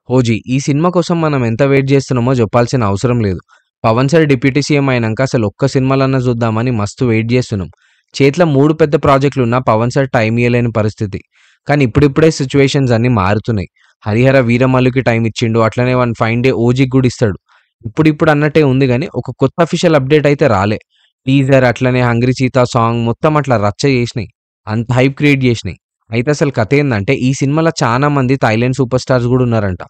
'OG' ఈ cinema కోసం మనం ఎంత వెయిట్ జేస్తున్నామో జెప్పాల్సిన అవసరం లేదు. పవన్ సార్ డిప్యూటీ సీఎం అయినంక అసలు ఒక్క సినిమాలన్నా జూద్దామని మస్తు వెయిట్ జేస్తున్నాం. చేతిలో 3 పెద్ద ప్రాజెక్టులున్నా పవన్ సార్ టైం ఇయ్యలేని పరిస్థితి. కానీ ఇప్పుడిప్పుడే సిట్యుయేషన్స్ అన్నీ మారుతున్నాయి. 'హరిహర వీరమల్లు'కి టైం ఇచ్చిండు. అట్లనే వన్ ఫైన్ డే 'ఓజీకి' గూడా ఇస్తాడు. ఇప్పుడిప్పుడు అన్నట్టే ఉంది గానీ, ఒక కొత్త అఫీషియల్ అప్‌డేట్ అయితే రాలే. టీజర్ అట్లనే 'హంగ్రీ చీతా' సాంగ్ మొత్తం అట్లా రచ్చ జేసినాయి. అంత హైప్ క్రియేట్ జేసినాయి. అయితే అసలు కథేందంటే, ఈ సినిమాలో చానా మంది థాయిలాండ్ సూపర్ స్టార్స్ గూడా ఉన్నారంట.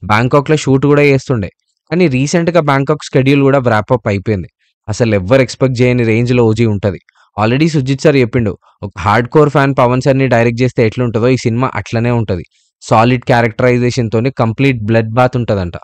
బ్యాంకాక్‌లో షూట్ గూడా చేస్తుండే. కానీ రీసెంట్‌గా బ్యాంకాక్ షెడ్యూల్ గూడా వ్రాప్ అప్ అయిపోయింది. అసలెవ్వరు ఎక్స్‌పెక్ట్ జేయని రేంజ్‌లో 'ఓజీ' ఉంటది. ఆల్రెడీ 'సుజిత్' సార్ చెప్పిండు. ఒక హార్డ్ కోర్ ఫ్యాన్ పవన్ సార్‌ని డైరెక్ట్ జేస్తే ఎట్లుంటదో ఈ సినిమా అట్లనే ఉంటది. సాలిడ్ క్యారెక్టరైజేషన్‌తోని కంప్లీట్ బ్లడ్ బాత్ ఉంటదంట.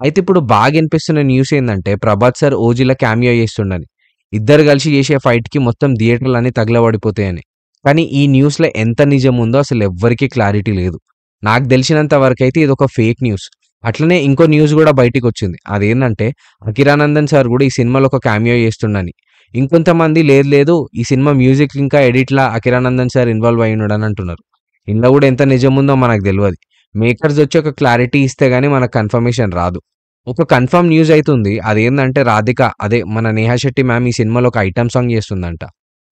అయితే ఇప్పుడు బాగా ఇనిపిస్తున్న న్యూస్ ఏందంటే, ప్రభాస్ సార్ 'ఓజీలో' క్యామియో చేస్తుండని. ఇద్దరు కలిసి చేసే ఫైట్‌కి మొత్తం థియేటర్‌లన్నీ తగలబడిపోతాయని. కానీ ఈ న్యూస్‌లో ఎంత నిజం ఉందో అసలెవ్వరికీ క్లారిటీ లేదు. నాకు తెలిసినంత వరకైతే ఇదొక ఫేక్ న్యూస్. అట్లనే ఇంకో న్యూస్ గూడా బయటికొచ్చింది. అదేందంటే, 'అకిరానందన్' సార్ గూడా ఈ సినిమాలో ఒక క్యామియో చేస్తుండని. ఇంకొంతమంది లేదు లేదు ఈ సినిమా మ్యూజిక్ ఇంకా ఎడిట్‌లా 'అకిరానందన్' సార్ ఇన్వాల్వ్ అయ్యుండడని అంటున్నారు. ఇందులో గూడా ఎంత నిజముందో మనకు దెల్వది. మేకర్స్ వచ్చి ఒక క్లారిటీ ఇస్తే గాని మనకు కన్ఫర్మేషన్ రాదు. ఒక కన్ఫర్మ్ న్యూస్ అయితుంది. అదేందంటే రాధిక అదే మన 'నేహా శెట్టి' మ్యామ్ ఈ సినిమాలో ఒక ఐటెమ్ సాంగ్ చేస్తుందంట.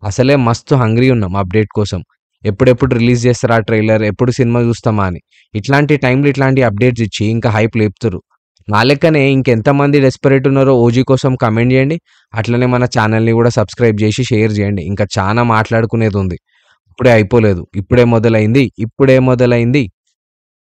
అసలే మస్తు హంగ్రీ ఉన్నాం అప్‌డేట్ కోసం. ఎప్పుడెప్పుడు రిలీజ్ చేస్తారా ట్రైలర్? ఎప్పుడు సినిమా చూస్తామా అని. ఇట్లాంటి టైంలో ఇట్లాంటి అప్‌డేట్స్ ఇచ్చి ఇంకా హైప్ లేపుతుర్రు. నా లెక్కనే ఇంకెంతమంది డెస్పరేట్ ఉన్నారో 'ఓజీ' కోసం కామెంట్ చేయండి. అట్లనే మన ఛానెల్‌ని కూడా సబ్స్క్రైబ్ చేసి షేర్ చేయండి. ఇంకా చానా మాట్లాడుకునేదుంది. ఇప్పుడే అయిపోలేదు. ఇప్పుడే మొదలైంది. ఇప్పుడే మొదలైంది.